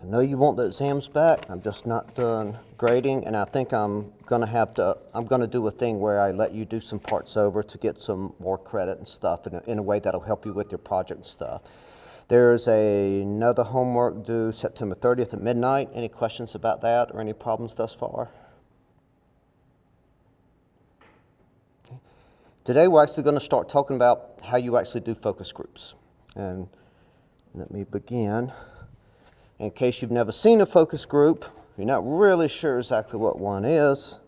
I know you want the exams back. I'm just not done grading, and I think I'm gonna do a thing where I let you do some parts over to get some more credit and stuff in a way that'll help you with your project and stuff. There's another homework due September 30th at midnight. Any questions about that or any problems thus far? Okay. Today we're actually going to start talking about how you actually do focus groups. And let me begin. In case you've never seen a focus group, you're not really sure exactly what one is,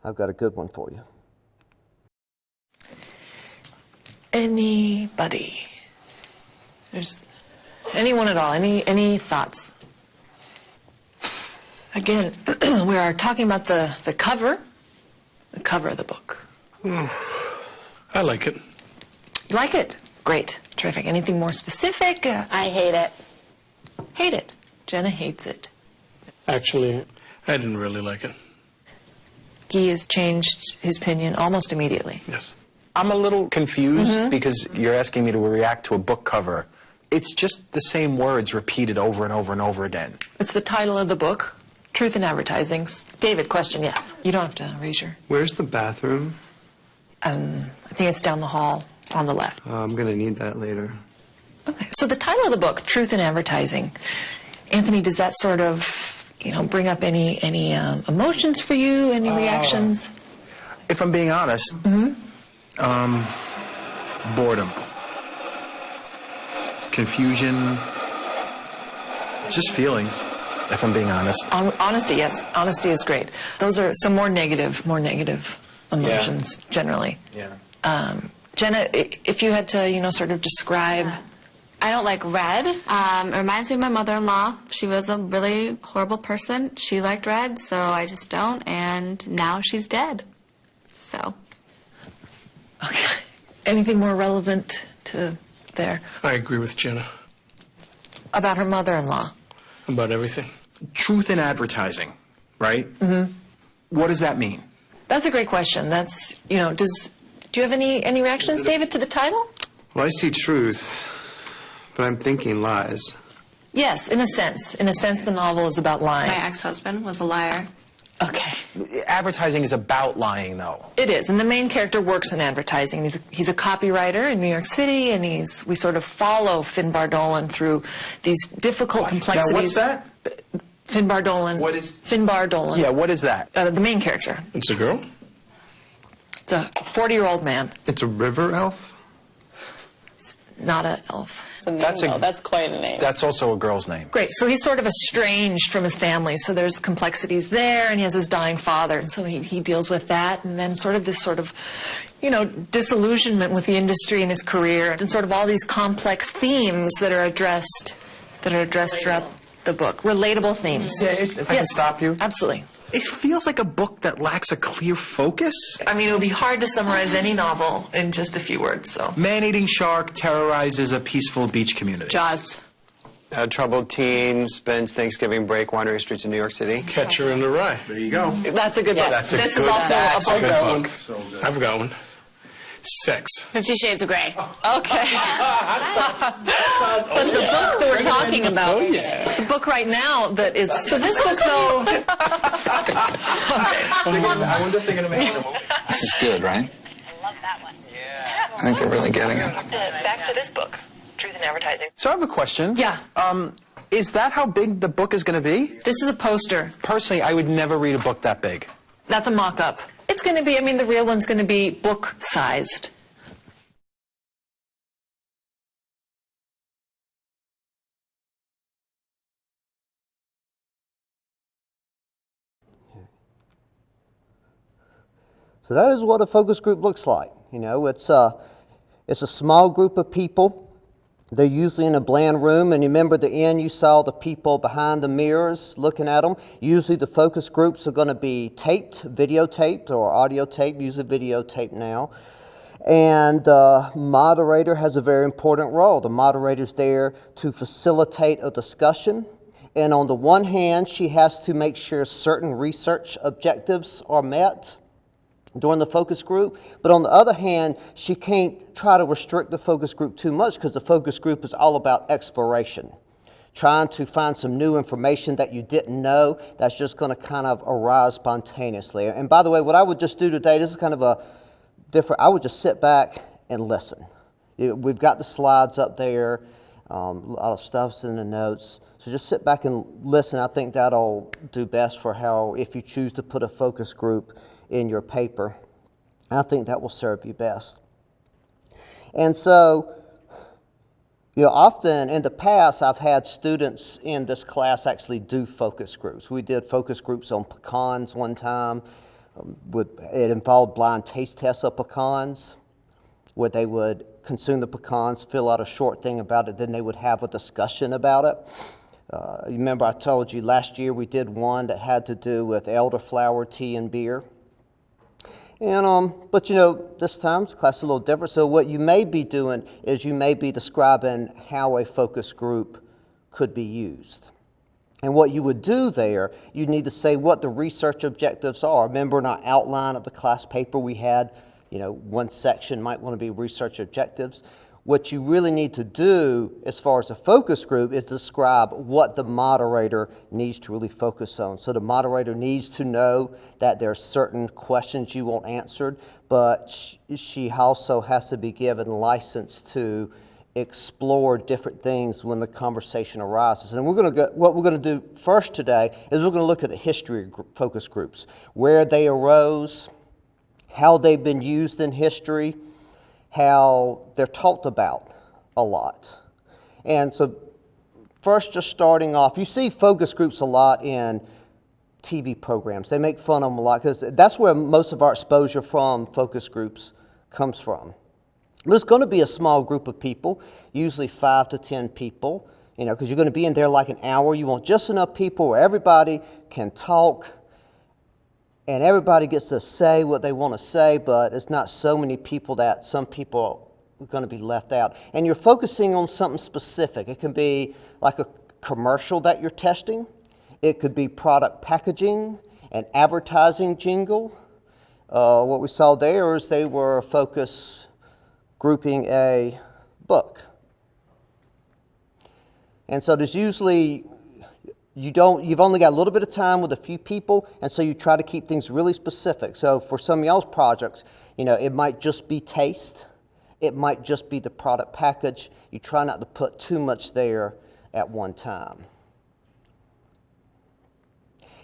I've got a good one for you. Anybody? There's anyone at all? Any thoughts? Again, we are talking about the cover of the book. I like it. You like it? Great. Terrific. Anything more specific? I hate it. Hate it. Jenna hates it. Actually, I didn't really like it. Guy has changed his opinion almost immediately. Yes. I'm a little confused because you're asking me to react to a book cover. It's just the same words repeated over and over and over again. It's the title of the book, Truth in Advertising. David, question, yes. You don't have to raise your... Where's the bathroom? I think it's down the hall on the left. I'm going to need that later. Okay, so the title of the book, Truth in Advertising. Anthony, does that sort of, bring up any emotions for you, any reactions? If I'm being honest, boredom. Confusion. Just feelings, if I'm being honest. Honesty, yes. Honesty is great. Those are some more negative emotions, generally. Yeah. Jenna, if you had to, sort of describe... I don't like red. It reminds me of my mother-in-law. She was a really horrible person. She liked red, so I just don't, and now she's dead. So. Okay. Anything more relevant to there? I agree with Jenna About her mother-in-law? about everything. Truth in advertising, right? Mm-hmm. What does that mean? That's a great question. That's, do you have any reactions, David, to the title? Well, I see truth, but I'm thinking lies. Yes, in a sense. In a sense, the novel is about lying. My ex-husband was a liar. Okay. Advertising is about lying, though. It is, and the main character works in advertising. He's a copywriter in New York City, and we sort of follow Finbar Dolan through these difficult complexities. Now, what's that? Finbar Dolan. What is... Finbar Dolan. Yeah, what is that? The main character. It's a girl? It's a 40-year-old man. It's a river elf? It's not an elf. That's quite a name. That's also a girl's name. Great. So he's sort of estranged from his family. So there's complexities there, and he has his dying father. And so he deals with that, and then sort of this disillusionment with the industry and his career, and sort of all these complex themes that are addressed throughout the book. Relatable themes. Yeah, if I can stop you? Absolutely. It feels like a book that lacks a clear focus. I mean, it would be hard to summarize any novel in just a few words, so. Man-eating shark terrorizes a peaceful beach community. Jaws. A troubled teen spends Thanksgiving break wandering the streets of New York City. Catcher in the Rye. There you go. That's a good book. That's a This good- is also that's a a book. good book. So good. I've got one. Sex. 50 Shades of Grey. Okay. But the book that we're talking about, the book right now that is, so this book though, I wonder if they're going to make it a movie. This is good, right? I love that one. I think they're really getting it. back to this book, Truth in Advertising. So I have a question. Yeah. Is that how big the book is going to be? This is a poster. Personally, I would never read a book that big. That's a mock-up. It's going to be, the real one's going to be book-sized. So that is what a focus group looks like. It's a small group of people. They're usually in a bland room, and remember at the end you saw the people behind the mirrors looking at them. Usually the focus groups are going to be taped, videotaped, or audio taped, usually videotaped now. And the moderator has a very important role. The moderator's there to facilitate a discussion. And on the one hand, she has to make sure certain research objectives are met during the focus group, but on the other hand, she can't try to restrict the focus group too much because the focus group is all about exploration. trying to find some new information that you didn't know, that's just going to kind of arise spontaneously. And by the way, what I would just do today, this is kind of a different, I would just sit back and listen. We've got the slides up there, a lot of stuff's in the notes. So just sit back and listen. I think that'll do best for how, if you choose to put a focus group in your paper, I think that will serve you best. And so, often in the past, I've had students in this class actually do focus groups. We did focus groups on pecans one time. It involved blind taste tests of pecans, where they would consume the pecans, fill out a short thing about it, then they would have a discussion about it. You remember I told you last year we did one that had to do with elderflower tea and beer. And, but this time the class is a little different. So what you may be doing is you may be describing how a focus group could be used. And what you would do there, you need to say what the research objectives are. Remember in our outline of the class paper we had, one section might want to be research objectives. What you really need to do as far as a focus group is describe what the moderator needs to really focus on. So the moderator needs to know that there are certain questions you want answered, but she also has to be given license to explore different things when the conversation arises. And what we're going to do first today is we're going to look at the history of focus groups, where they arose, how they've been used in history, how they're talked about a lot. And so first, just starting off, you see focus groups a lot in TV programs. They make fun of them a lot because that's where most of our exposure from focus groups comes from. There's going to be a small group of people, usually 5 to 10 people, because you're going to be in there like an hour. You want just enough people where everybody can talk and everybody gets to say what they want to say, but it's not so many people that some people are going to be left out. And you're focusing on something specific. It can be like a commercial that you're testing. It could be product packaging, an advertising jingle. What we saw there is they were focus grouping a book. And so there's usually, you've only got a little bit of time with a few people, and so you try to keep things really specific. So for some of y'all's projects, it might just be taste. It might just be the product package. You try not to put too much there at one time.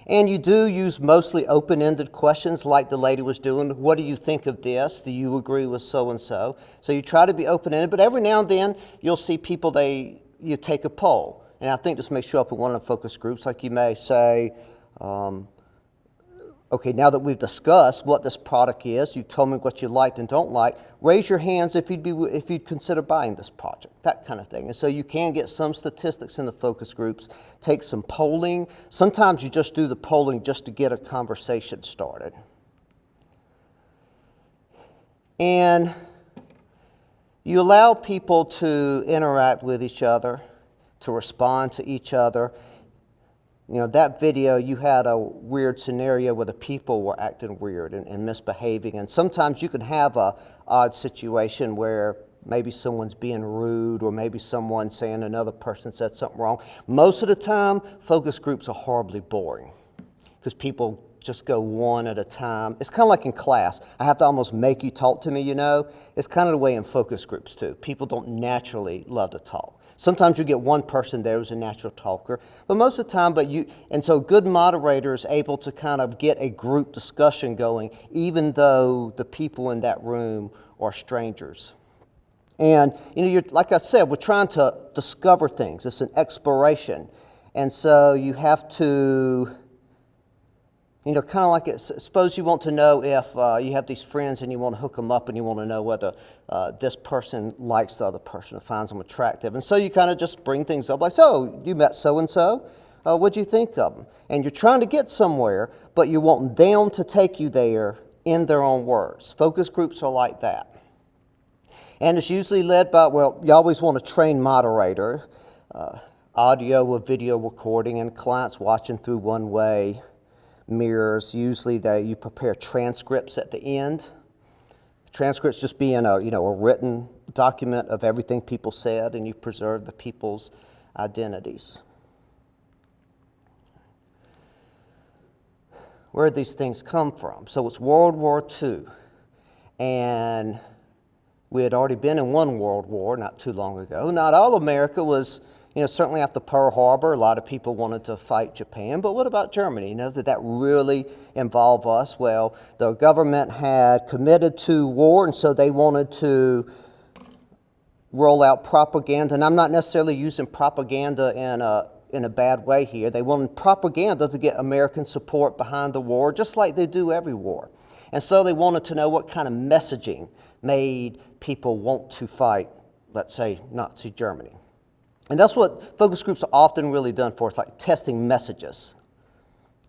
And you do use mostly open-ended questions like the lady was doing. What do you think of this? Do you agree with so-and-so? So you try to be open-ended, but every now and then you'll see people, you take a poll. And I think this may show up in one of the focus groups, like you may say, okay, now that we've discussed what this product is, you've told me what you liked and don't like, raise your hands if you'd consider buying this project, that kind of thing. And so you can get some statistics in the focus groups, take some polling. Sometimes you just do the polling just to get a conversation started. And you allow people to interact with each other, to respond to each other. That video, you had a weird scenario where the people were acting weird and misbehaving. And sometimes you can have a odd situation where maybe someone's being rude or maybe someone's saying another person said something wrong. Most of the time, focus groups are horribly boring because people just go one at a time. It's kind of like in class. I have to almost make you talk to me, It's kind of the way in focus groups, too. People don't naturally love to talk. Sometimes you get one person there who's a natural talker, but most of the time, and so good moderator is able to kind of get a group discussion going, even though the people in that room are strangers. And, like I said, we're trying to discover things. It's an exploration. And so you have to, kind of like suppose you want to know if you have these friends and you want to hook them up and you want to know whether this person likes the other person or finds them attractive. And so you kind of just bring things up like, so you met so-and-so, what'd you think of them? And you're trying to get somewhere, but you want them to take you there in their own words. Focus groups are like that. And it's usually led by, you always want a trained moderator, audio or video recording, and clients watching through one-way mirrors. Usually you prepare transcripts at the end. Transcripts just being a written document of everything people said, and you preserve the people's identities. where these things come from. So it's World War II, and we had already been in one world war not too long ago. Not all America was, certainly after Pearl Harbor, a lot of people wanted to fight Japan, but what about Germany? Did that really involve us? Well, the government had committed to war, and so they wanted to roll out propaganda, and I'm not necessarily using propaganda in a bad way here. They wanted propaganda to get American support behind the war, just like they do every war. And so they wanted to know what kind of messaging made people want to fight, let's say, Nazi Germany. And that's what focus groups are often really done for. It's like testing messages,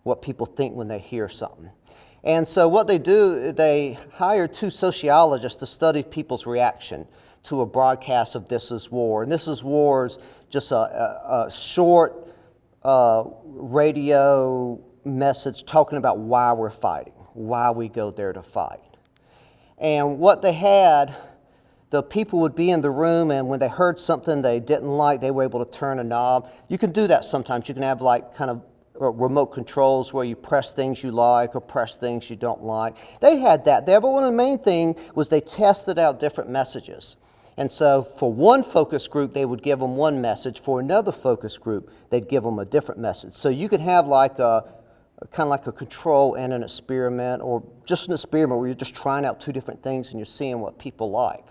what people think when they hear something. And so what they do, they hire 2 sociologists to study people's reaction to a broadcast of This Is War. And This Is War is just a short radio message talking about why we're fighting, why we go there to fight. And what they had, the people would be in the room, and when they heard something they didn't like, they were able to turn a knob. You can do that sometimes. You can have like kind of remote controls where you press things you like or press things you don't like. They had that there, but one of the main things was they tested out different messages. And so for one focus group, they would give them one message. For another focus group, they'd give them a different message. So you could have like kind of like a control and an experiment, or just an experiment where you're just trying out 2 different things and you're seeing what people like.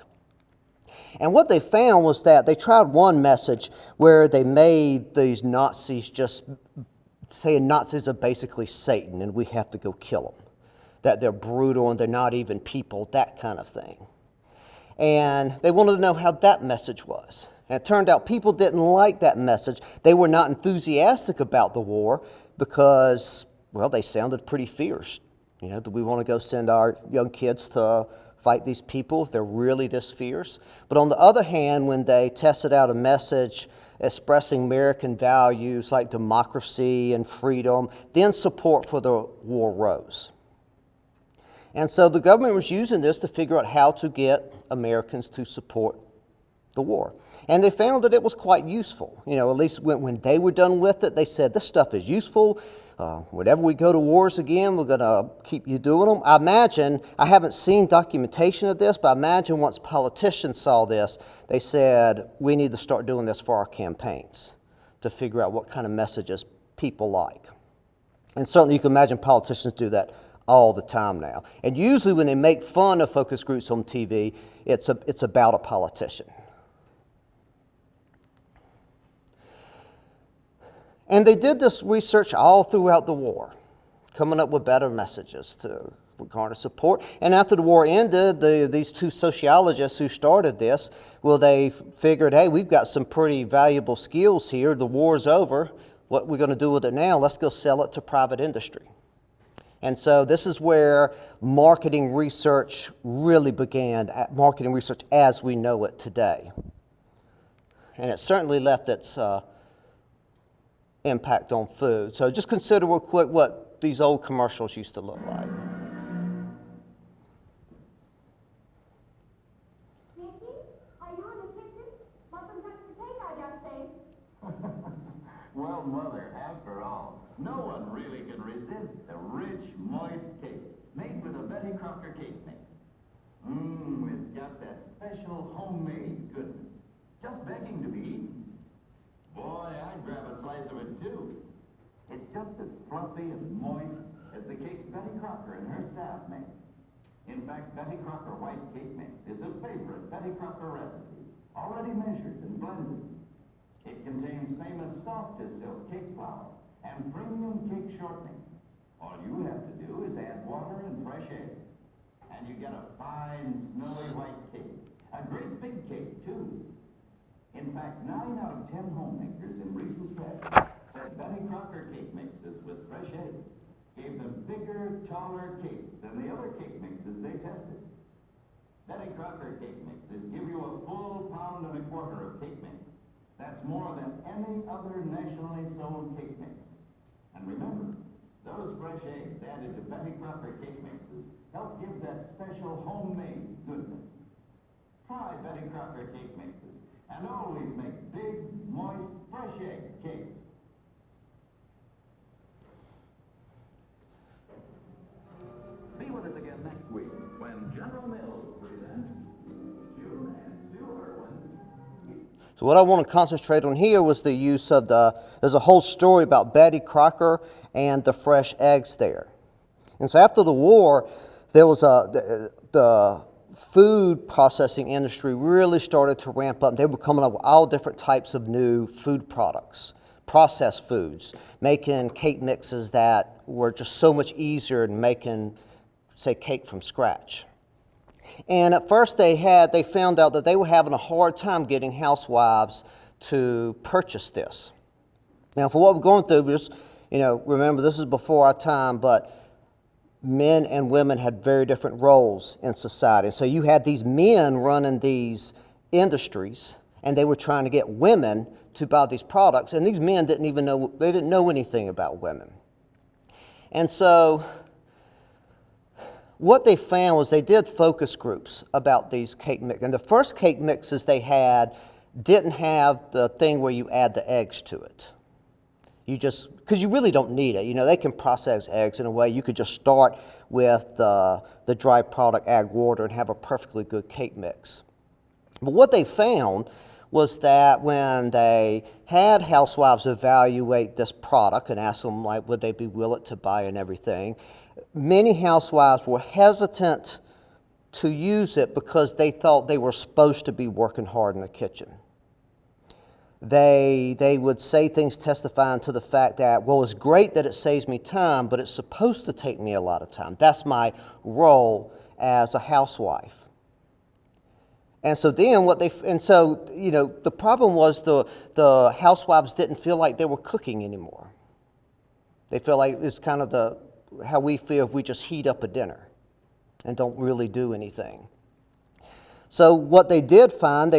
And what they found was that they tried one message where they made these Nazis just saying Nazis are basically Satan and we have to go kill them, that they're brutal and they're not even people, that kind of thing. And they wanted to know how that message was. And it turned out people didn't like that message. They were not enthusiastic about the war because, well, they sounded pretty fierce. Do we want to go send our young kids to fight these people if they're really this fierce? But on the other hand, when they tested out a message expressing American values like democracy and freedom, then support for the war rose. And so the government was using this to figure out how to get Americans to support the war. And they found that it was quite useful. At least when they were done with it, they said, this stuff is useful. Whenever we go to wars again, we're going to keep you doing them. I haven't seen documentation of this, but I imagine once politicians saw this, they said, we need to start doing this for our campaigns to figure out what kind of messages people like. And certainly you can imagine politicians do that all the time now. And usually when they make fun of focus groups on TV, it's about a politician. And they did this research all throughout the war, coming up with better messages to garner support. And after the war ended, these 2 sociologists who started this, well, they figured, hey, we've got some pretty valuable skills here. The war's over. What we're going to do with it now, let's go sell it to private industry. And so this is where marketing research really began, marketing research as we know it today. And it certainly left its impact on food. So just consider real quick what these old commercials used to look like. Well, Mother, after all, no one really can resist a rich, moist cake made with a Betty Crocker cake mix. It's got that special homemade goodness, just begging to be eaten. Boy, I'd grab a slice of it, too. It's just as fluffy and moist as the cakes Betty Crocker and her staff make. In fact, Betty Crocker White Cake Mix is a favorite Betty Crocker recipe, already measured and blended. It contains famous soft-as-silk cake flour and premium cake shortening. All you have to do is add water and fresh egg, and you get a fine, snowy white cake. A great big cake, too. In fact, 9 out of 10 homemakers in recent tests said Betty Crocker cake mixes with fresh eggs gave them bigger, taller cakes than the other cake mixes they tested. Betty Crocker cake mixes give you a full 1.25 pounds of cake mix. That's more than any other nationally sold cake mix. And remember, those fresh eggs added to Betty Crocker cake mixes help give that special homemade goodness. Try Betty Crocker cake mixes and always make big, moist, fresh egg cakes. So what I want to concentrate on here was the use of there's a whole story about Betty Crocker and the fresh eggs there. And so after the war, there was the food processing industry really started to ramp up. They were coming up with all different types of new food products, processed foods, making cake mixes that were just so much easier than making, say, cake from scratch. And at first they found out that they were having a hard time getting housewives to purchase this. Now, for what we're going through, just, remember this is before our time, but men and women had very different roles in society. So you had these men running these industries, and they were trying to get women to buy these products, and these men didn't know anything about women. And so what they found was they did focus groups about these cake mixes. And the first cake mixes they had didn't have the thing where you add the eggs to it. Because you really don't need it. They can process eggs in a way. You could just start with the dry product, add water, and have a perfectly good cake mix. But what they found was that when they had housewives evaluate this product and ask them, would they be willing to buy and everything, many housewives were hesitant to use it because they thought they were supposed to be working hard in the kitchen. They would say things testifying to the fact that, well, it's great that it saves me time, but it's supposed to take me a lot of time. That's my role as a housewife. And so then the problem was the housewives didn't feel like they were cooking anymore. They feel like it's kind of how we feel if we just heat up a dinner and don't really do anything. So what they did find,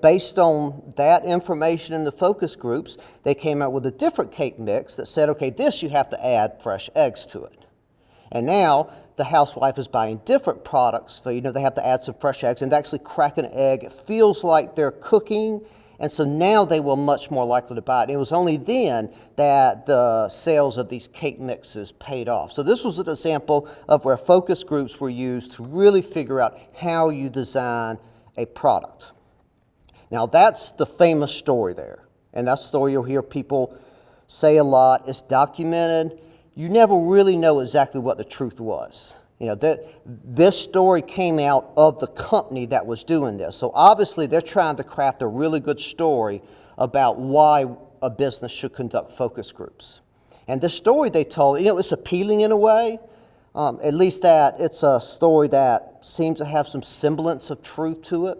based on that information in the focus groups, they came out with a different cake mix that said, okay, this you have to add fresh eggs to it. And now the housewife is buying different products. So, they have to add some fresh eggs and actually crack an egg. It feels like they're cooking. And so now they were much more likely to buy it. It was only then that the sales of these cake mixes paid off. So this was an example of where focus groups were used to really figure out how you design a product. Now that's the famous story there. And that story you'll hear people say a lot. It's documented. You never really know exactly what the truth was. This story came out of the company that was doing this. So obviously they're trying to craft a really good story about why a business should conduct focus groups. And the story they told, it's appealing in a way, at least that it's a story that seems to have some semblance of truth to it.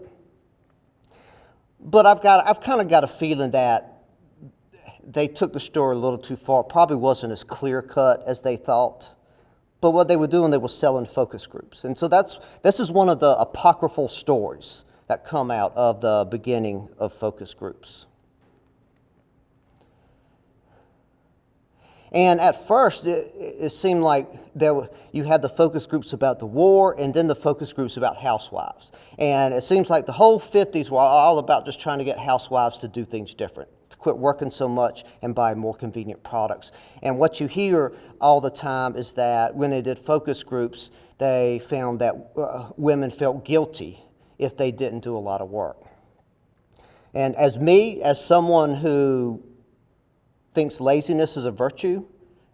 But I've kind of got a feeling that they took the story a little too far. It probably wasn't as clear cut as they thought. But what they were doing, they were selling focus groups. And so this is one of the apocryphal stories that come out of the beginning of focus groups. And at first, it seemed like you had the focus groups about the war and then the focus groups about housewives. And it seems like the whole 50s were all about just trying to get housewives to do things different, to quit working so much and buy more convenient products. And what you hear all the time is that when they did focus groups, they found that women felt guilty if they didn't do a lot of work. And as someone who thinks laziness is a virtue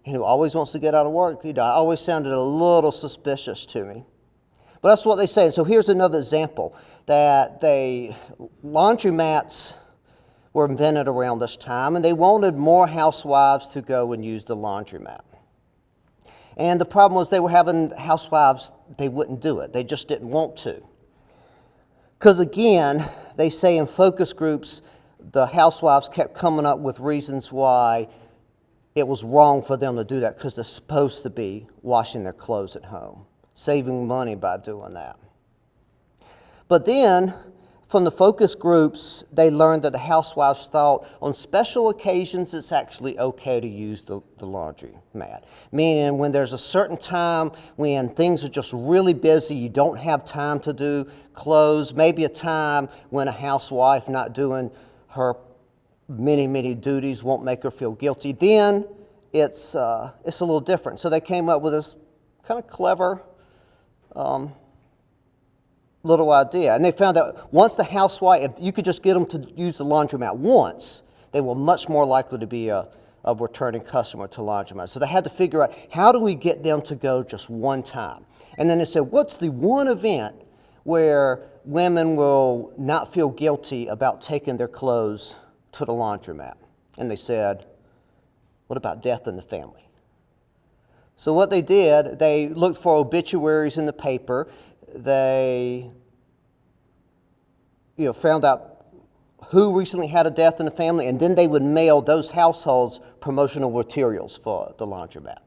and who always wants to get out of work, it always sounded a little suspicious to me. But that's what they say. And so here's another example that laundromats were invented around this time, and they wanted more housewives to go and use the laundromat. And the problem was they were having housewives, they wouldn't do it. They just didn't want to. Because again, they say in focus groups, the housewives kept coming up with reasons why it was wrong for them to do that, because they're supposed to be washing their clothes at home, saving money by doing that. But then, from the focus groups, they learned that the housewives thought on special occasions it's actually okay to use the laundry mat. Meaning when there's a certain time when things are just really busy, you don't have time to do clothes, maybe a time when a housewife not doing her many duties won't make her feel guilty, then it's a little different. So they came up with this kind of clever little idea. And they found out once the housewife, if you could just get them to use the laundromat once, they were much more likely to be a returning customer to laundromat. So they had to figure out, how do we get them to go just one time? And then they said, what's the one event where women will not feel guilty about taking their clothes to the laundromat? And they said, what about death in the family? So what they did, they looked for obituaries in the paper. They found out who recently had a death in the family, and then they would mail those households promotional materials for the laundromat.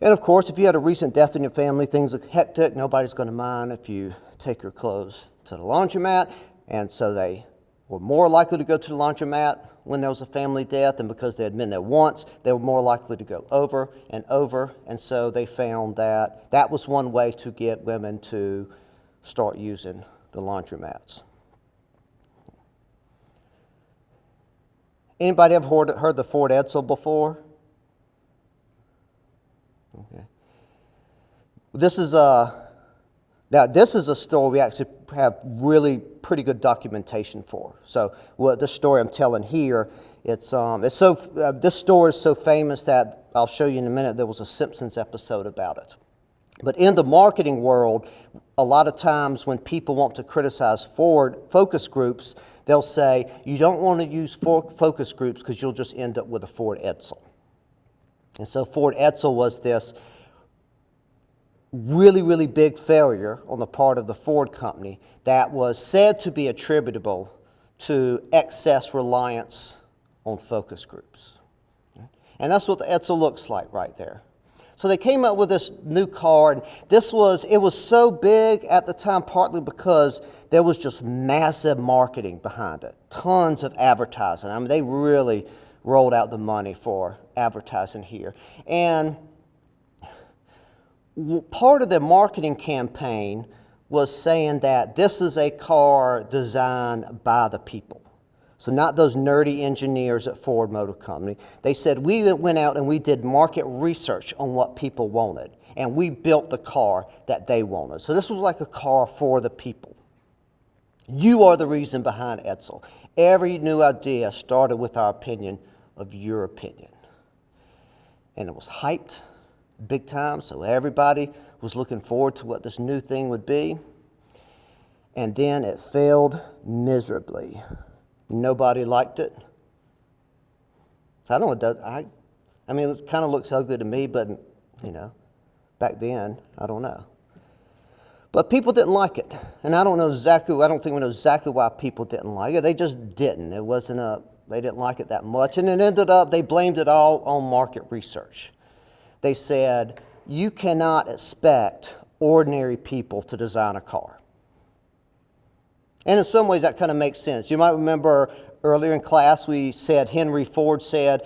And of course, if you had a recent death in your family, things are hectic. Nobody's going to mind if you take your clothes to the laundromat. And so they were more likely to go to the laundromat when there was a family death, and because they had been there once, they were more likely to go over and over. And so they found that that was one way to get women to start using the laundromats. Anybody ever heard the Ford Edsel before? Okay. This is a story we actually have really pretty good documentation for. So this story I'm telling here, this story is so famous that I'll show you in a minute. There was a Simpsons episode about it. But in the marketing world, a lot of times when people want to criticize Ford focus groups, they'll say, you don't want to use focus groups because you'll just end up with a Ford Edsel. And so Ford Edsel was this really, really big failure on the part of the Ford company that was said to be attributable to excess reliance on focus groups. And that's what the Edsel looks like right there. So they came up with this new car, and it was so big at the time, partly because there was just massive marketing behind it, tons of advertising. I mean, they really rolled out the money for advertising here. And part of their marketing campaign was saying that this is a car designed by the people. So not those nerdy engineers at Ford Motor Company. They said, we went out and we did market research on what people wanted, and we built the car that they wanted. So this was like a car for the people. You are the reason behind Edsel. Every new idea started with our opinion of your opinion. And it was hyped big time, so everybody was looking forward to what this new thing would be. And then it failed miserably. Nobody liked it. So I don't know what it does. I mean, it kind of looks ugly to me, but, back then, I don't know. But people didn't like it. And I don't think we know exactly why people didn't like it. They just didn't. They didn't like it that much. And it ended up, they blamed it all on market research. They said, you cannot expect ordinary people to design a car. And in some ways that kind of makes sense. You might remember earlier in class we said Henry Ford said,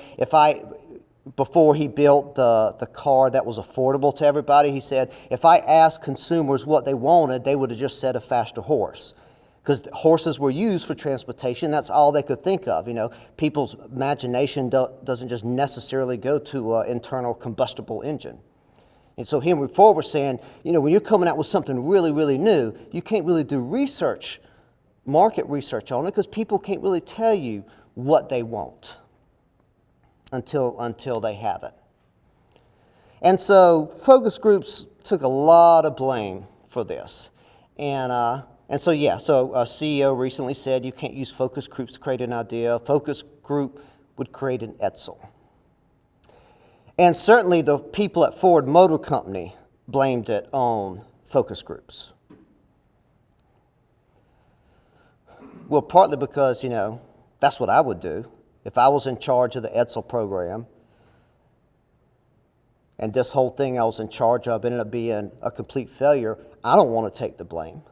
before he built the car that was affordable to everybody, he said, if I asked consumers what they wanted, they would have just said a faster horse. Because horses were used for transportation, that's all they could think of. People's imagination doesn't just necessarily go to an internal combustible engine. And so Henry Ford was saying, when you're coming out with something really, really new, you can't really do market research on it, because people can't really tell you what they want until they have it. And so focus groups took a lot of blame for this. And so a CEO recently said you can't use focus groups to create an idea. A focus group would create an Edsel. And certainly the people at Ford Motor Company blamed it on focus groups. Well, partly because, that's what I would do. If I was in charge of the Edsel program, and this whole thing I was in charge of ended up being a complete failure, I don't want to take the blame.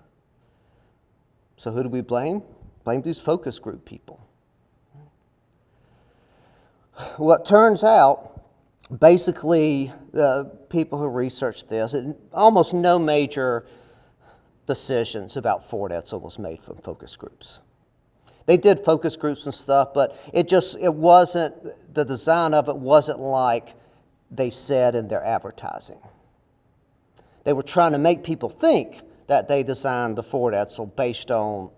So who do we blame? Blame these focus group people. Well, it turns out, basically, the people who researched this, almost no major decisions about Ford Edsel was made from focus groups. They did focus groups and stuff, but the design of it wasn't like they said in their advertising. They were trying to make people think that they designed the Ford Edsel based on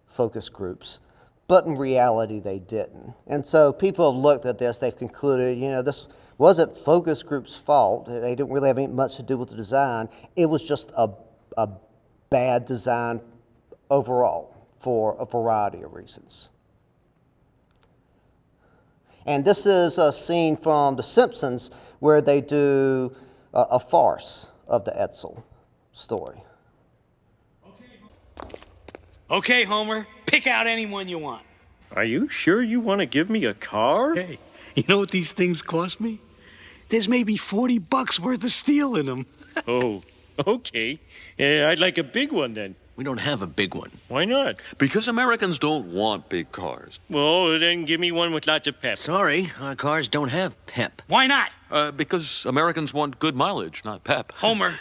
focus groups. But in reality, they didn't. And so people have looked at this, they've concluded, this wasn't focus groups' fault. They didn't really have much to do with the design. It was just a bad design overall for a variety of reasons. And this is a scene from The Simpsons where they do a farce of the Edsel story. Okay, Homer, pick out anyone you want. Are you sure you want to give me a car? Hey, you know what these things cost me? There's maybe $40 worth of steel in them. Oh, okay. I'd like a big one then. We don't have a big one. Why not? Because Americans don't want big cars. Well, then give me one with lots of pep. Sorry, our cars don't have pep. Why not? Because Americans want good mileage, not pep. Homer,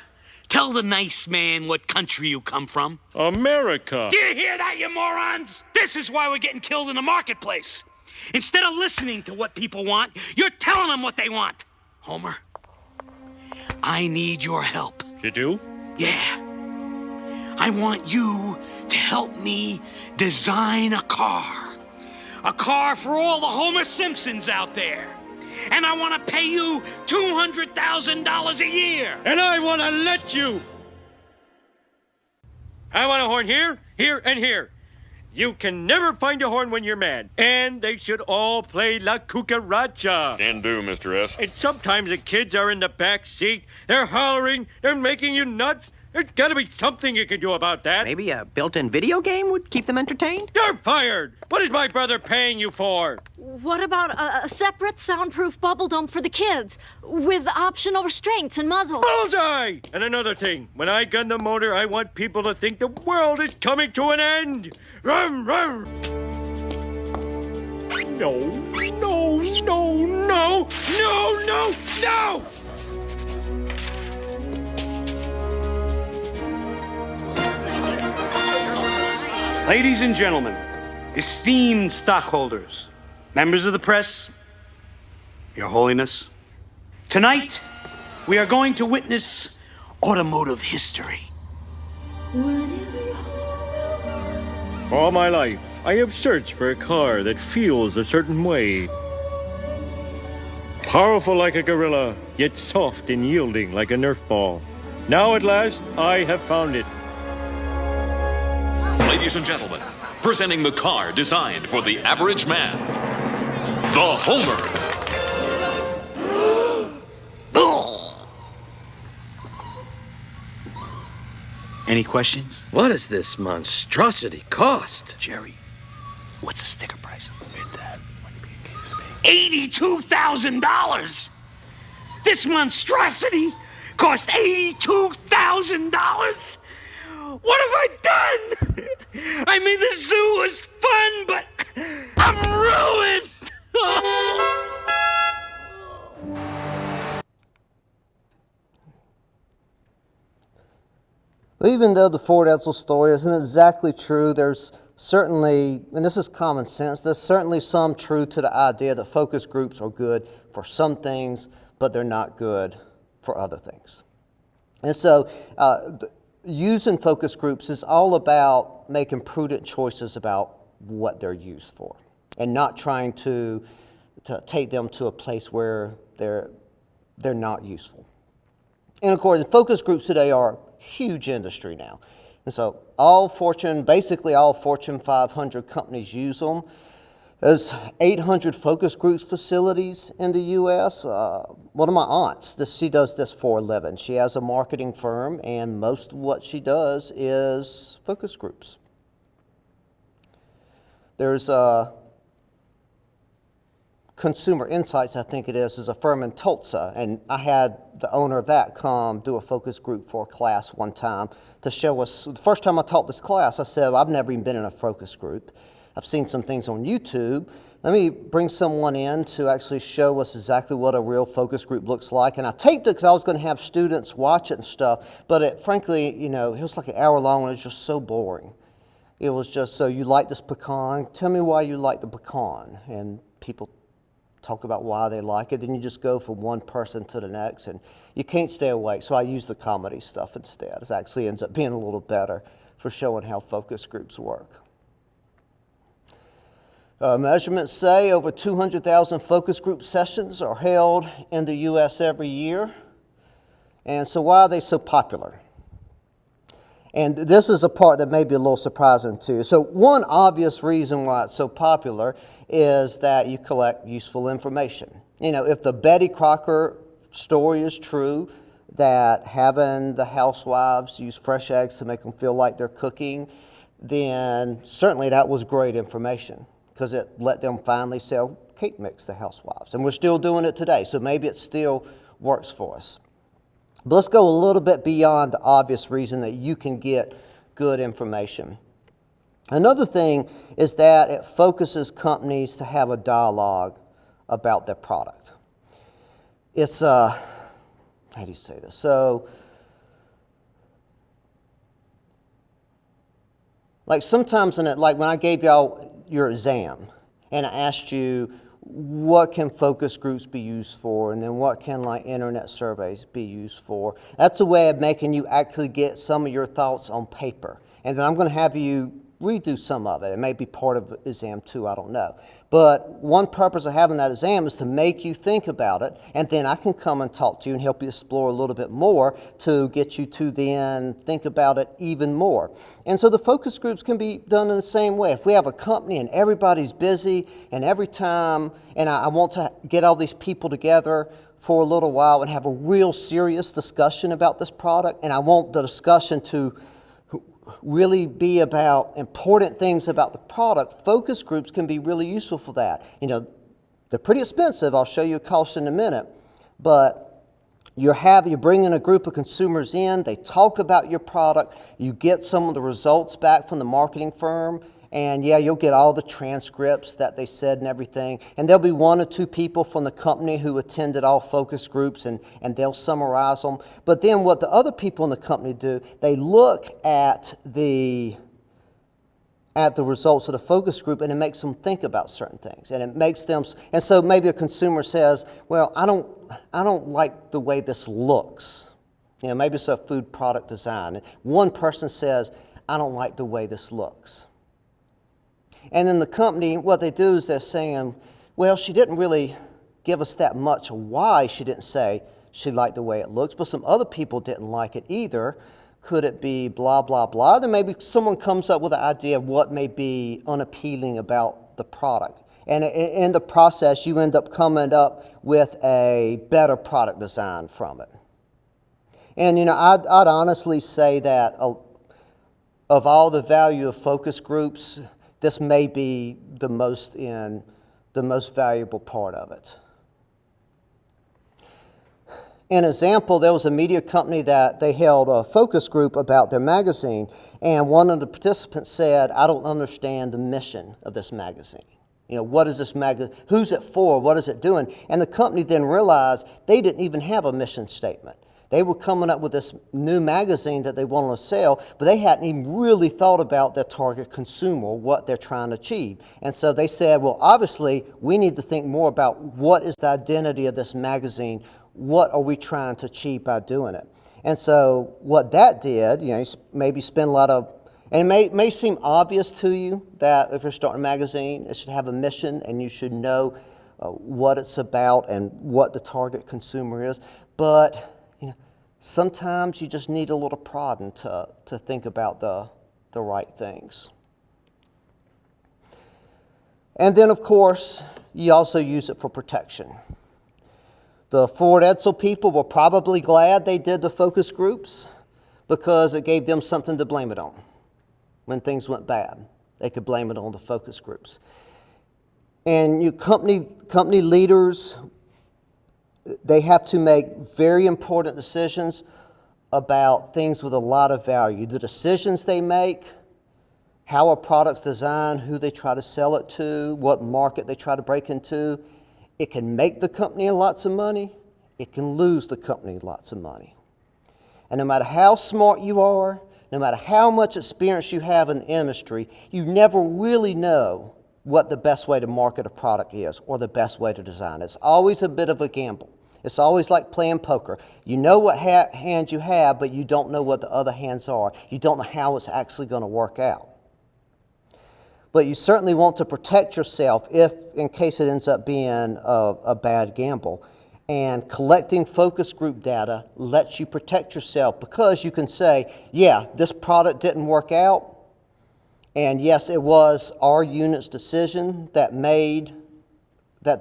tell the nice man what country you come from. America. Do you hear that, you morons? This is why we're getting killed in the marketplace. Instead of listening to what people want, you're telling them what they want. Homer, I need your help. You do? Yeah. I want you to help me design a car. A car for all the Homer Simpsons out there. And I want to pay you $200,000 a year. And I want to let you. I want a horn here, here, and here. You can never find a horn when you're mad. And they should all play La Cucaracha. Can do, Mr. S. And sometimes the kids are in the back seat. They're hollering. They're making you nuts. There's got to be something you can do about that. Maybe a built-in video game would keep them entertained? You're fired! What is my brother paying you for? What about a separate soundproof bubble dome for the kids with optional restraints and muzzles? Bullseye! And another thing, when I gun the motor, I want people to think the world is coming to an end. Rum, rum. No, no, no, no, no, no, no! Ladies and gentlemen, esteemed stockholders, members of the press, Your Holiness, tonight we are going to witness automotive history. All my life, I have searched for a car that feels a certain way. Powerful like a gorilla, yet soft and yielding like a Nerf ball. Now at last, I have found it. Ladies and gentlemen, presenting the car designed for the average man, the Homer. Any questions? What does this monstrosity cost? Jerry, what's the sticker price? $82,000! This monstrosity cost $82,000! What have I done? I mean, the zoo was fun, but I'm ruined! Even though the Ford Edsel story isn't exactly true, there's certainly, and this is common sense, there's certainly some truth to the idea that focus groups are good for some things, but they're not good for other things. And so using focus groups is all about making prudent choices about what they're used for and not trying to take them to a place where they're not useful. And of course, focus groups today are a huge industry now. And so basically all Fortune 500 companies use them. There's 800 focus groups facilities in the U.S. One of my aunts, she does this for a living. She has a marketing firm, and most of what she does is focus groups. There's Consumer Insights, I think it is a firm in Tulsa, and I had the owner of that come do a focus group for a class one time to show us. The first time I taught this class, I said, I've never even been in a focus group. I've seen some things on YouTube. Let me bring someone in to actually show us exactly what a real focus group looks like. And I taped it because I was going to have students watch it and stuff, but frankly, it was like an hour long and it was just so boring. It was just, so you like this pecan? Tell me why you like the pecan. And people talk about why they like it. Then you just go from one person to the next, and you can't stay awake. So I use the comedy stuff instead. It actually ends up being a little better for showing how focus groups work. Measurements say over 200,000 focus group sessions are held in the U.S. every year. And so why are they so popular? And this is a part that may be a little surprising to you. So one obvious reason why it's so popular is that you collect useful information. You know, if the Betty Crocker story is true, that having the housewives use fresh eggs to make them feel like they're cooking, then certainly that was great information because it let them finally sell cake mix to housewives. And we're still doing it today, so maybe it still works for us. But let's go a little bit beyond the obvious reason that you can get good information. Another thing is that it focuses companies to have a dialogue about their product. It's, how do you say this? So, like sometimes like when I gave y'all your exam and I asked you, what can focus groups be used for, and then what can like internet surveys be used for? That's a way of making you actually get some of your thoughts on paper. And then I'm going to have you redo some of it. It may be part of the exam too, I don't know. But one purpose of having that exam is to make you think about it, and then I can come and talk to you and help you explore a little bit more to get you to then think about it even more. And so the focus groups can be done in the same way. If we have a company and everybody's busy, and every time, and I want to get all these people together for a little while and have a real serious discussion about this product, and I want the discussion to really be about important things about the product, focus groups can be really useful for that. You know, they're pretty expensive. I'll show you a cost in a minute. But you're bringing a group of consumers in, they talk about your product, you get some of the results back from the marketing firm, and yeah, you'll get all the transcripts that they said and everything. And there'll be one or two people from the company who attended all focus groups, and they'll summarize them. But then what the other people in the company do, they look at the results of the focus group, and it makes them think about certain things. And it makes them, and so maybe a consumer says, well, I don't like the way this looks. You know, maybe it's a food product design. One person says, I don't like the way this looks. And then the company, what they do is they're saying, well, she didn't really give us that much why she didn't say she liked the way it looks, but some other people didn't like it either. Could it be blah, blah, blah? Then maybe someone comes up with an idea of what may be unappealing about the product. And in the process, you end up coming up with a better product design from it. And, you know, I'd honestly say that of all the value of focus groups, this may be the most valuable part of it. An example, there was a media company that they held a focus group about their magazine, and one of the participants said, I don't understand the mission of this magazine. You know, what is this magazine? Who's it for? What is it doing? And the company then realized they didn't even have a mission statement. They were coming up with this new magazine that they wanted to sell, but they hadn't even really thought about their target consumer, what they're trying to achieve. And so they said, well, obviously, we need to think more about what is the identity of this magazine? What are we trying to achieve by doing it? And so what that did, you know, maybe spend a lot of, and it may seem obvious to you that if you're starting a magazine, it should have a mission and you should know what it's about and what the target consumer is. But sometimes you just need a little prodding to think about the right things. And then, of course, you also use it for protection. The Ford Edsel people were probably glad they did the focus groups because it gave them something to blame it on. When things went bad, they could blame it on the focus groups. And you company leaders, they have to make very important decisions about things with a lot of value. The decisions they make, how a product's designed, who they try to sell it to, what market they try to break into, it can make the company lots of money. It can lose the company lots of money. And no matter how smart you are, no matter how much experience you have in the industry, you never really know what the best way to market a product is or the best way to design it. It's always a bit of a gamble. It's always like playing poker. You know what hand you have, but you don't know what the other hands are. You don't know how it's actually going to work out. But you certainly want to protect yourself if, in case it ends up being a bad gamble. And collecting focus group data lets you protect yourself because you can say, yeah, this product didn't work out. And yes, it was our unit's decision that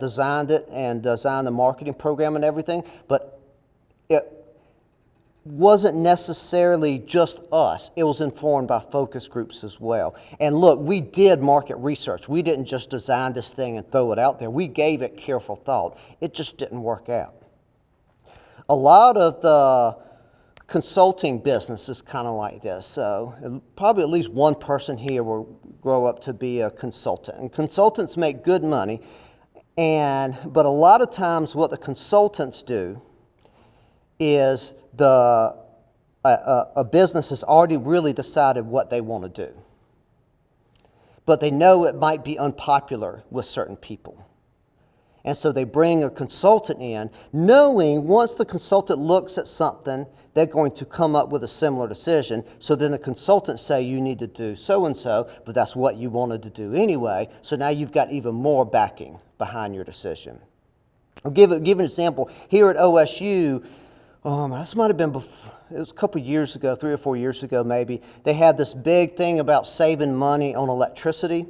designed it and designed the marketing program and everything, but it wasn't necessarily just us. It was informed by focus groups as well. And look, we did market research. We didn't just design this thing and throw it out there. We gave it careful thought. It just didn't work out. A lot of the consulting business is kind of like this. So probably at least one person here will grow up to be a consultant. And consultants make good money. But a lot of times what the consultants do is a business has already really decided what they want to do. But they know it might be unpopular with certain people. And so they bring a consultant in, knowing once the consultant looks at something, they're going to come up with a similar decision. So then the consultants say you need to do so-and-so, but that's what you wanted to do anyway. So now you've got even more backing behind your decision. I'll give an example. Here at OSU, this might have been before, it was a couple years ago, 3 or 4 years ago maybe, they had this big thing about saving money on electricity.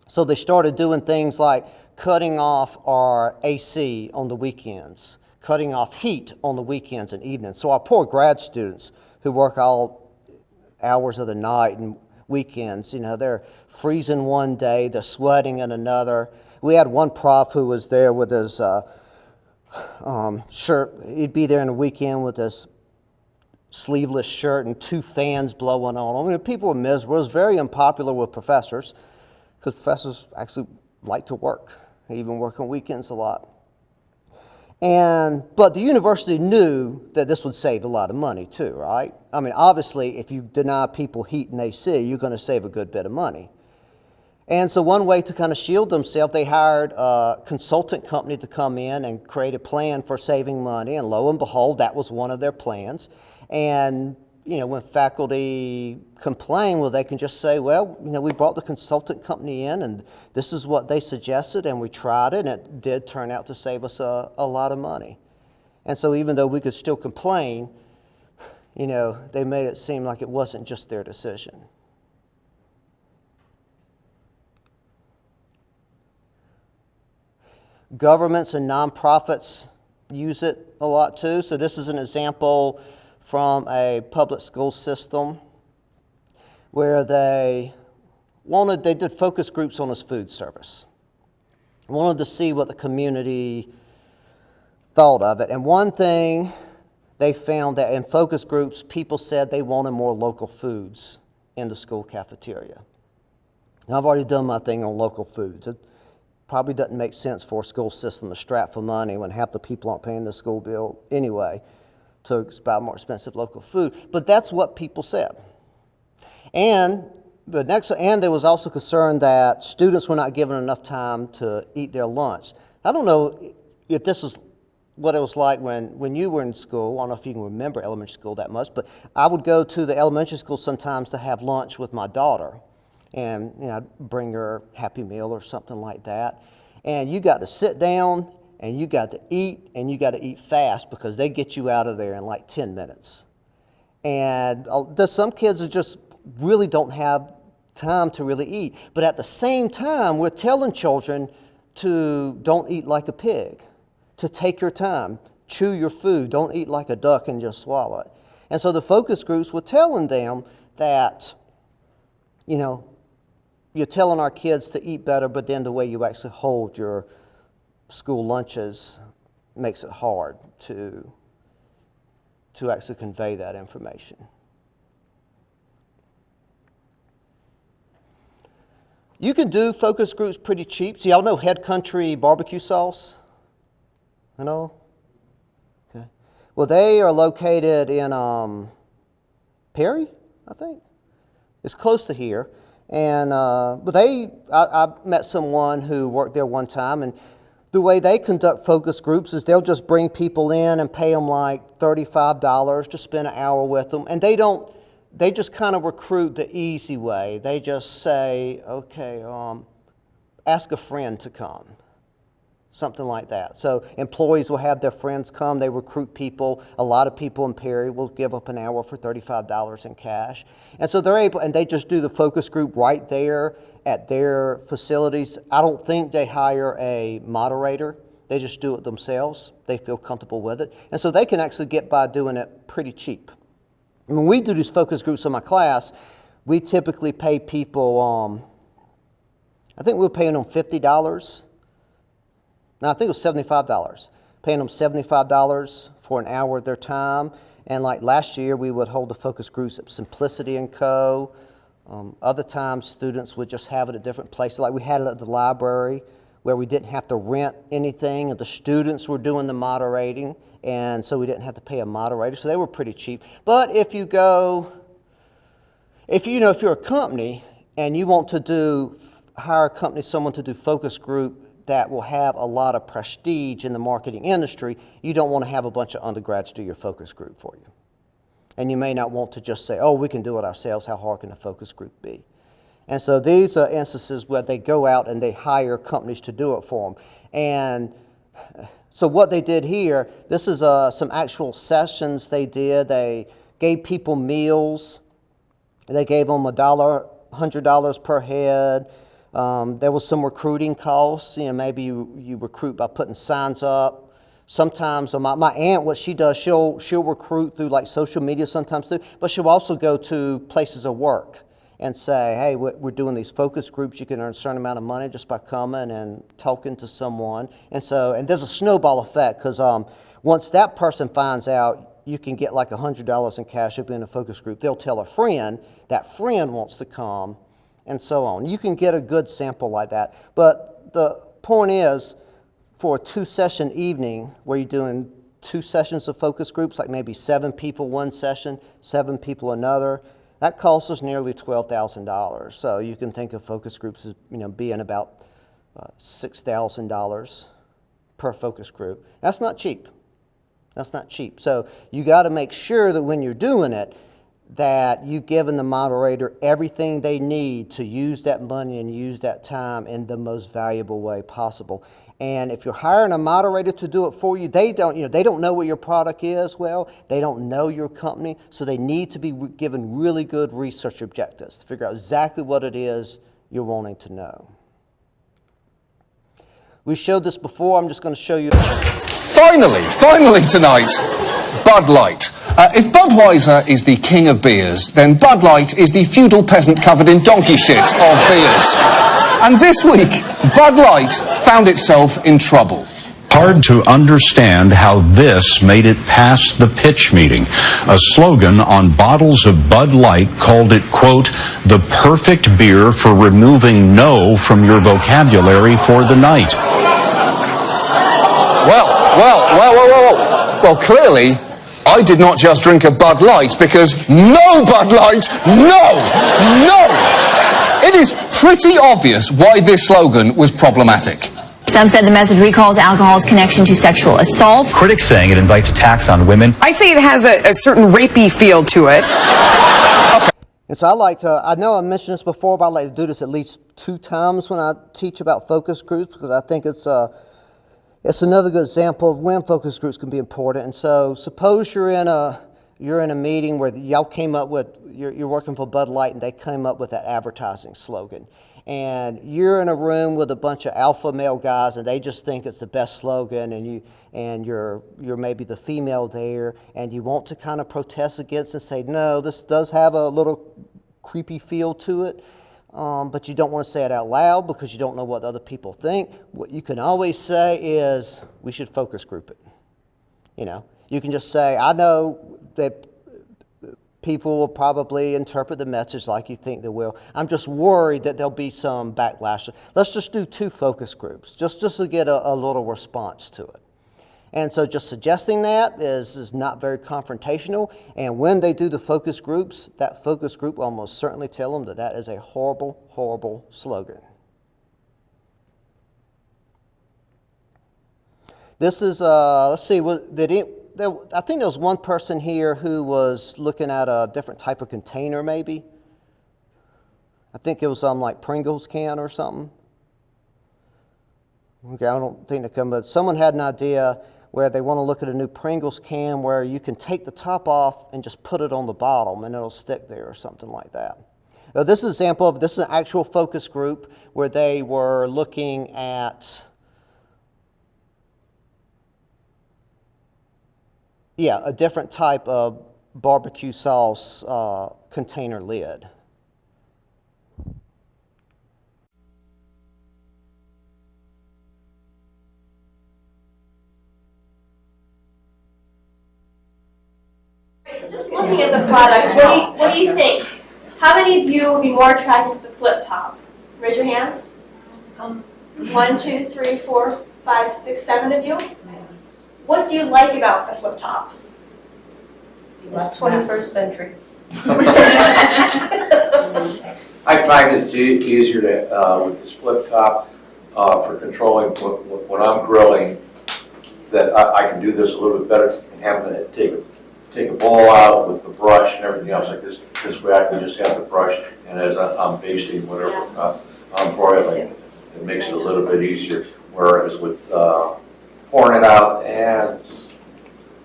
So they started doing things like cutting off our AC on the weekends, cutting off heat on the weekends and evenings. So our poor grad students who work all hours of the night and weekends, they're freezing one day, they're sweating in another. We had one prof who was there with his shirt. He'd be there in the weekend with his sleeveless shirt and 2 fans blowing on. I mean, people were miserable. It was very unpopular with professors because professors actually like to work. They even work on weekends a lot. But the university knew that this would save a lot of money too, right? I mean, obviously, if you deny people heat and AC, you're going to save a good bit of money. And so one way to kind of shield themselves, they hired a consultant company to come in and create a plan for saving money. And lo and behold, that was one of their plans. And, when faculty complain, well, they can just say, well, we brought the consultant company in and this is what they suggested and we tried it and it did turn out to save us a lot of money. And so even though we could still complain, they made it seem like it wasn't just their decision. Governments and nonprofits use it a lot too. So this is an example from a public school system where they did focus groups on this food service. Wanted to see what the community thought of it. And one thing they found that in focus groups, people said they wanted more local foods in the school cafeteria. Now, I've already done my thing on local foods. It probably doesn't make sense for a school system to strap for money when half the people aren't paying the school bill anyway to buy more expensive local food. But that's what people said. And there was also concern that students were not given enough time to eat their lunch. I don't know if this is what it was like when you were in school. I don't know if you can remember elementary school that much, but I would go to the elementary school sometimes to have lunch with my daughter. And I'd bring her a Happy Meal or something like that. And you got to sit down and you got to eat, and you got to eat fast because they get you out of there in like 10 minutes. And there's some kids who just really don't have time to really eat. But at the same time, we're telling children to don't eat like a pig, to take your time, chew your food, don't eat like a duck and just swallow it. And so the focus groups were telling them that, you're telling our kids to eat better, but then the way you actually hold your school lunches makes it hard to actually convey that information. You can do focus groups pretty cheap. So y'all know Head Country barbecue sauce? Okay. Well, they are located in Perry, I think. It's close to here. And but I met someone who worked there one time, and the way they conduct focus groups is they'll just bring people in and pay them like $35 to spend an hour with them, and they just kind of recruit the easy way. They just say, okay, ask a friend to come. Something like that. So employees will have their friends come. They recruit people. A lot of people in Perry will give up an hour for $35 in cash. And so they're able, and they just do the focus group right there at their facilities. I don't think they hire a moderator. They just do it themselves. They feel comfortable with it. And so they can actually get by doing it pretty cheap. And when we do these focus groups in my class, we typically pay people, I think we're paying them $50. No, I think it was $75. Paying them $75 for an hour of their time. And like last year, we would hold the focus groups at Simplicity & Co. Other times, students would just have it at different places. Like we had it at the library where we didn't have to rent anything, and the students were doing the moderating, and so we didn't have to pay a moderator. So they were pretty cheap. But if you go, if you're a company and you want to hire a company, someone to do focus group that will have a lot of prestige in the marketing industry, you don't want to have a bunch of undergrads do your focus group for you. And you may not want to just say, oh, we can do it ourselves. How hard can a focus group be? And so these are instances where they go out and they hire companies to do it for them. And so what they did here, this is some actual sessions they did. They gave people meals. They gave them $100 per head. There was some recruiting costs. Maybe you recruit by putting signs up. Sometimes my aunt, what she does, she'll recruit through like social media sometimes too, but she'll also go to places of work and say, hey, we're doing these focus groups. You can earn a certain amount of money just by coming and talking to someone. And there's a snowball effect, because once that person finds out you can get like $100 in cash up in a focus group, they'll tell a friend, that friend wants to come, and so on. You can get a good sample like that. But the point is, for a 2-session evening where you're doing 2 sessions of focus groups, like maybe 7 people one session, 7 people another, that costs us nearly $12,000. So you can think of focus groups as being about $6,000 per focus group. That's not cheap. That's not cheap. So you got to make sure that when you're doing it, that you've given the moderator everything they need to use that money and use that time in the most valuable way possible. And if you're hiring a moderator to do it for you, they don't know what your product is well. They don't know your company, so they need to be given really good research objectives to figure out exactly what it is you're wanting to know. We showed this before. I'm just going to show you. Finally tonight, Bud Light. If Budweiser is the king of beers, then Bud Light is the feudal peasant covered in donkey shit of beers. And this week, Bud Light found itself in trouble. Hard to understand how this made it past the pitch meeting. A slogan on bottles of Bud Light called it, quote, the perfect beer for removing no from your vocabulary for the night. Well, clearly, I did not just drink a Bud Light, because no Bud Light, no! It is pretty obvious why this slogan was problematic. Some said the message recalls alcohol's connection to sexual assault. Critics saying it invites attacks on women. I say it has a certain rapey feel to it. Okay. And so I know I mentioned this before, but I like to do this at least 2 times when I teach about focus groups, because I think it's another good example of when focus groups can be important. And so suppose you're in a meeting where y'all came up with, you're working for Bud Light, and they came up with that advertising slogan. And you're in a room with a bunch of alpha male guys, and they just think it's the best slogan, and you're maybe the female there, and you want to kind of protest against and say, no, this does have a little creepy feel to it. But you don't want to say it out loud because you don't know what other people think. What you can always say is, we should focus group it. You can just say, I know that people will probably interpret the message like you think they will. I'm just worried that there'll be some backlash. Let's just do 2 focus groups, just to get a little response to it. And so just suggesting that is not very confrontational. And when they do the focus groups, that focus group will almost certainly tell them that that is a horrible, horrible slogan. This is, let's see, I think there was one person here who was looking at a different type of container maybe. I think it was like Pringles can or something. Okay, I don't think they come, but someone had an idea where they want to look at a new Pringles can where you can take the top off and just put it on the bottom and it'll stick there or something like that. Now, this is an example of, this is an actual focus group where they were looking at, a different type of barbecue sauce container lid. So just looking at the product, what do you think? How many of you would be more attracted to the flip top? Raise your hands. 1, 2, 3, 4, 5, 6, 7 of you. What do you like about the flip top? It's 21st century. I find it easier to, with this flip top, for controlling when I'm grilling, that I can do this a little bit better and having to take a bowl out with the brush and everything else like this. This way I can just have the brush, and as I'm basting whatever I'm broiling, it makes it a little bit easier. Whereas with pouring it out, and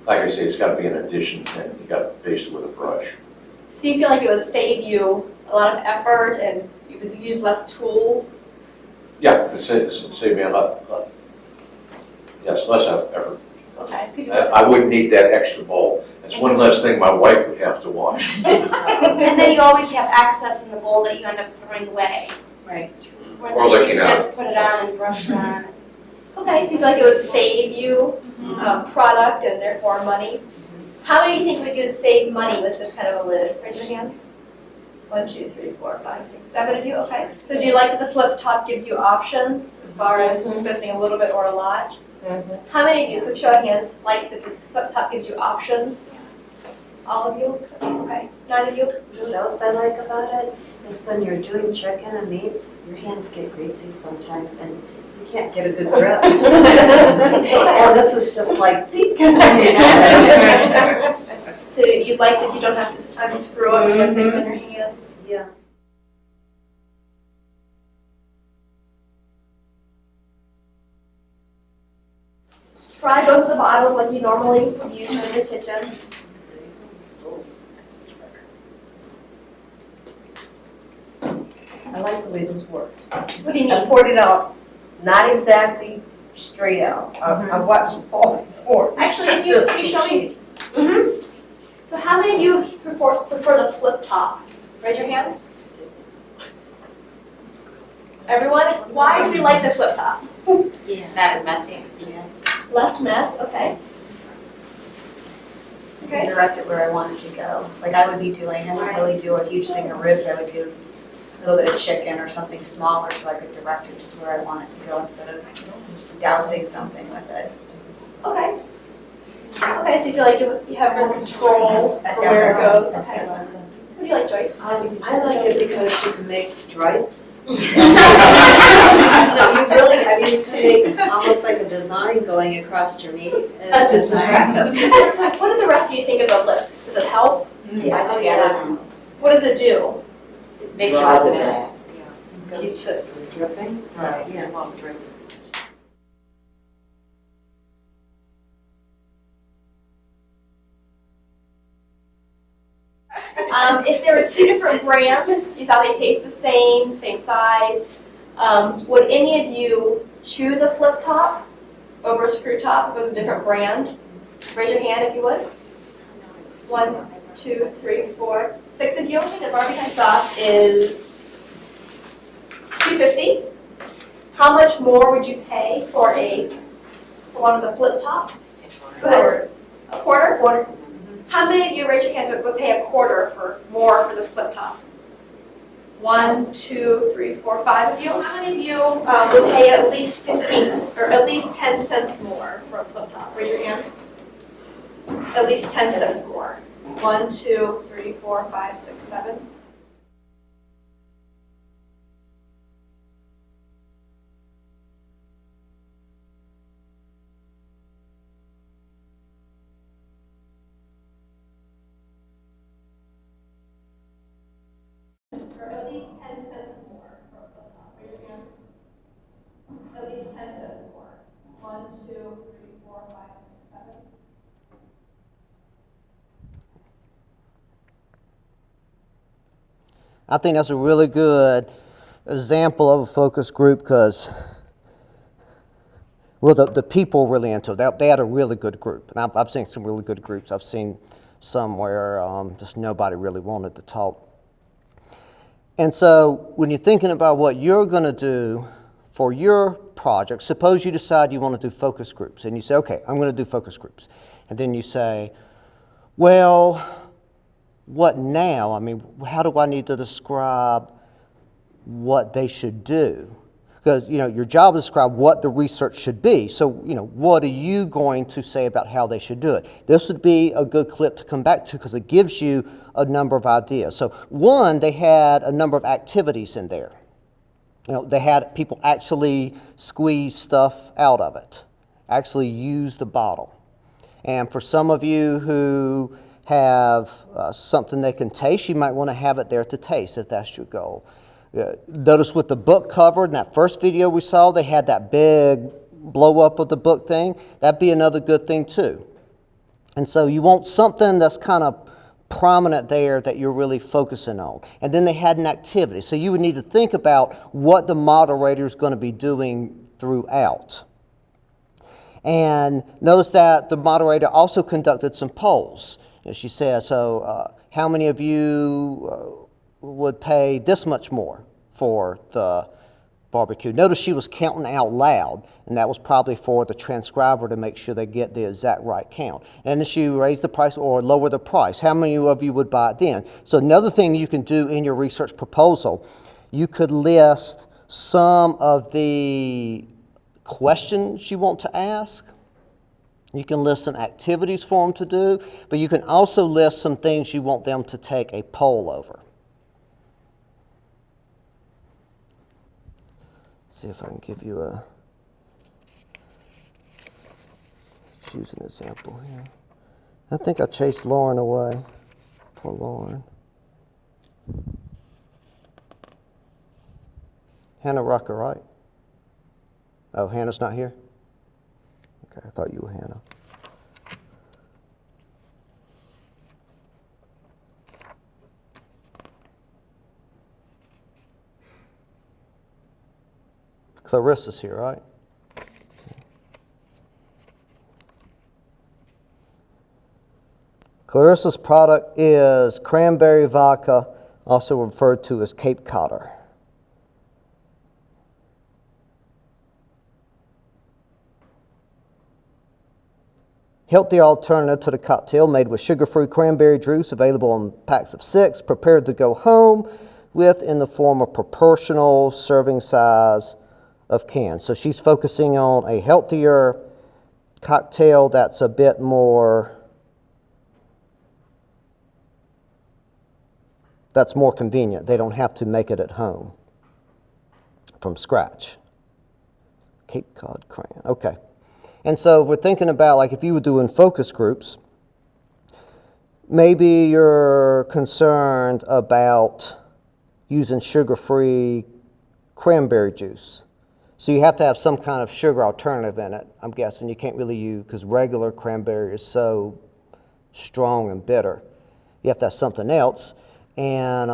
like I say, it's got to be an addition, and you got to baste it with a brush. So you feel like it would save you a lot of effort and you would use less tools? Yeah, it saved me a lot. Yes, less effort. Okay. I wouldn't need that extra bowl. It's one less thing my wife would have to wash. And then you always have access in the bowl that you end up throwing away. Right. Or licking out. Just put it on and brush it on. Okay, so you feel like it would save you product and therefore money. How many do you think we could save money with this kind of a lid? Raise your hand. 1, 2, 3, 4, 5, 6, 7 of you. Okay. So do you like that the flip top gives you options as far as spending a little bit or a lot? How many of you, quick show of hands, like that this flip top gives you options? All of you? Okay. 9 of you? What else I like about it is when you're doing chicken and meats, your hands get greasy sometimes and you can't get a good grip. Oh, this is just like So you like that you don't have to unscrew it and things in your hands? Yeah. Try both of the bottles like you normally would use in your kitchen. I like the way this works. What do you mean? I poured it out, not exactly straight out. I watched it fall before. Actually, can you show me? So how many of you prefer the flip top? Raise your hands. Everyone, why do we like the flip top? Yeah. That is messy. Yeah. Less mess, okay. I can direct it where I want it to go. Like I would be doing, I wouldn't really do a huge thing of ribs. I would do a little bit of chicken or something smaller so I could direct it just where I want it to go instead of dousing something with it. Okay. Okay, so you feel like you have more control over where it goes. Okay. What do you like, Joyce? I like it because you can make stripes. You can make almost like a design going across your meat. That's attractive. What do the rest of you think of the lip? Does it help? Yeah. What does it do? It makes it keeps it from dripping. Right. Yeah. Dripping. If there were 2 different brands, you thought they taste the same size, would any of you choose a flip top over a screw top if it was a different brand? Raise your hand if you would. 1, 2, 3, 4, 6 of you. The barbecue sauce is $2.50. How much more would you pay for one of the flip top? Go ahead. A quarter? Quarter. How many of you, raise your hands, would pay a quarter more for this flip top? 1, 2, 3, 4, 5 of you. How many of you would pay at least 15 or at least 10 cents more for a flip top? Raise your hand. At least 10 cents more. 1, 2, 3, 4, 5, 6, 7. Or at least 10 cents more. Raise your hand. At least 10 cents more. 1, 2, 3, 4, 5, 6, 7. I think that's a really good example of a focus group because, well, the people were really into it. They had a really good group. And I've seen some really good groups. I've seen some where just nobody really wanted to talk. And so when you're thinking about what you're going to do for your project, suppose you decide you want to do focus groups. And you say, okay, I'm going to do focus groups. And then you say, well, what now? I mean, how do I need to describe what they should do? Because, your job is to describe what the research should be. So, what are you going to say about how they should do it? This would be a good clip to come back to because it gives you a number of ideas. So, one, they had a number of activities in there. They had people actually squeeze stuff out of it, actually use the bottle. And for some of you who have something they can taste, you might want to have it there to taste if that's your goal. Notice with the book cover in that first video we saw, they had that big blow up of the book thing. That'd be another good thing too. And so you want something that's kind of prominent there that you're really focusing on. And then they had an activity. So you would need to think about what the moderator is going to be doing throughout. And notice that the moderator also conducted some polls. She said, so how many of you would pay this much more for the barbecue? Notice she was counting out loud, and that was probably for the transcriber to make sure they get the exact right count. And then she raised the price or lowered the price. How many of you would buy it then? So another thing you can do in your research proposal, you could list some of the questions you want to ask. You can list some activities for them to do, but you can also list some things you want them to take a poll over. See if I can give you choose an example here. I think I chased Lauren away. Poor Lauren. Hannah Rucker, right? Oh, Hannah's not here? Okay, I thought you were Hannah. Clarissa's here, right? Clarissa's product is cranberry vodka, also referred to as Cape Codder. Healthy alternative to the cocktail made with sugar-free cranberry juice, available in packs of 6, prepared to go home with in the form of proportional serving size of cans. So she's focusing on a healthier cocktail that's a bit more, that's more convenient. They don't have to make it at home from scratch. Cape Cod Cran, okay. And so we're thinking about, like, if you were doing focus groups, maybe you're concerned about using sugar-free cranberry juice. So you have to have some kind of sugar alternative in it, I'm guessing. You can't really use, because regular cranberry is so strong and bitter. You have to have something else. And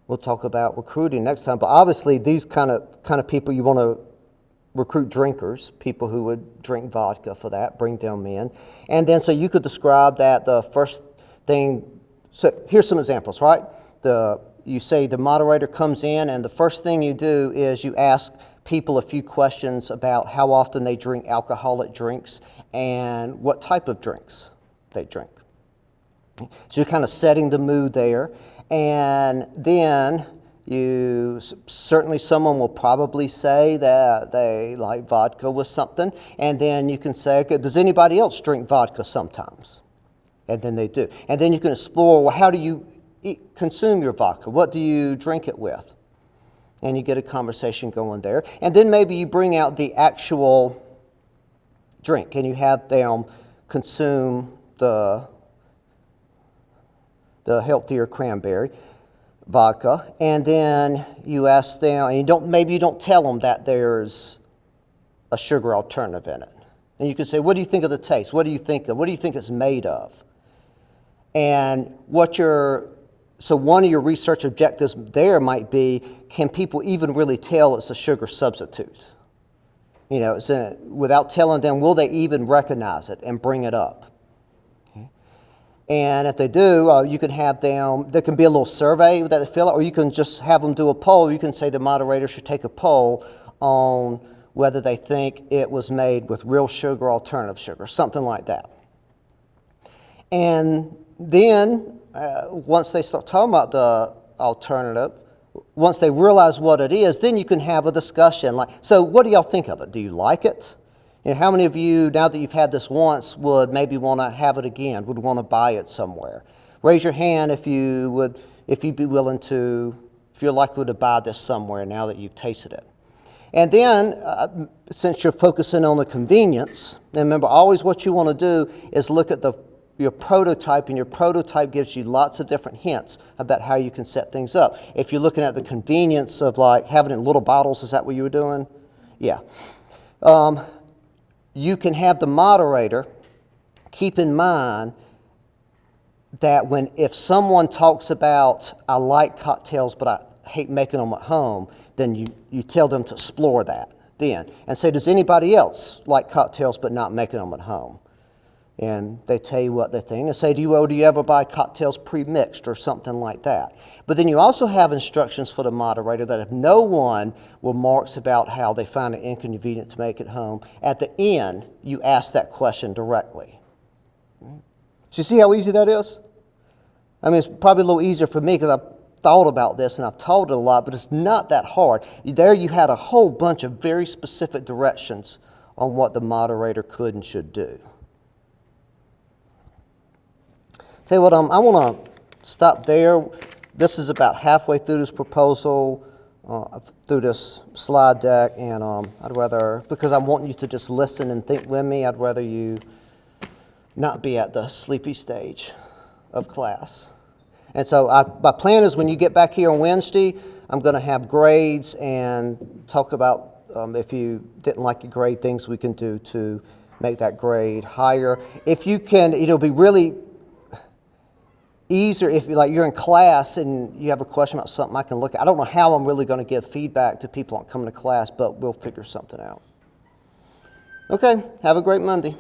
we'll talk about recruiting next time. But obviously, these kind of people you want to recruit drinkers, people who would drink vodka for that, bring them in. And then so you could describe that the first thing, so here's some examples, right? You say the moderator comes in and the first thing you do is you ask people a few questions about how often they drink alcoholic drinks and what type of drinks they drink. So you're kind of setting the mood there. And then Certainly someone will probably say that they like vodka with something, and then you can say, okay, does anybody else drink vodka sometimes? And then they do. And then you can explore, well, how do you consume your vodka? What do you drink it with? And you get a conversation going there. And then maybe you bring out the actual drink and you have them consume the healthier cranberry vodka, and then you ask them, and maybe you don't tell them that there's a sugar alternative in it. And you can say, what do you think of the taste? What do you think it's made of? And so one of your research objectives there might be, can people even really tell it's a sugar substitute? Without telling them, will they even recognize it and bring it up? And if they do, you can have them, there can be a little survey that they fill out, or you can just have them do a poll. You can say the moderator should take a poll on whether they think it was made with real sugar or alternative sugar, something like that. And then, once they start talking about the alternative, once they realize what it is, then you can have a discussion like, so what do y'all think of it? Do you like it? How many of you, now that you've had this once, would maybe want to have it again, would want to buy it somewhere? Raise your hand if you'd be willing to, if you're likely to buy this somewhere now that you've tasted it. And then, since you're focusing on the convenience, and remember, always what you want to do is look at your prototype, and your prototype gives you lots of different hints about how you can set things up. If you're looking at the convenience of like having it in little bottles, is that what you were doing? Yeah. You can have the moderator keep in mind that if someone talks about, I like cocktails, but I hate making them at home, then you tell them to explore that then. And say, does anybody else like cocktails but not making them at home? And they tell you what they think. And say, do you ever buy cocktails pre-mixed or something like that? But then you also have instructions for the moderator that if no one remarks about how they find it inconvenient to make it home, at the end, you ask that question directly. So you see how easy that is? I mean, it's probably a little easier for me because I've thought about this and I've taught it a lot, but it's not that hard. There you had a whole bunch of very specific directions on what the moderator could and should do. Tell you what, I want to stop there. This is about halfway through this proposal, through this slide deck, and I'd rather, because I'm wanting you to just listen and think with me, I'd rather you not be at the sleepy stage of class. And so my plan is when you get back here on Wednesday, I'm going to have grades and talk about if you didn't like your grade, things we can do to make that grade higher. If you can, it'll be really easier if you're in class and you have a question about something I can look at. I don't know how I'm really going to give feedback to people not coming to class, but we'll figure something out. Okay, have a great Monday.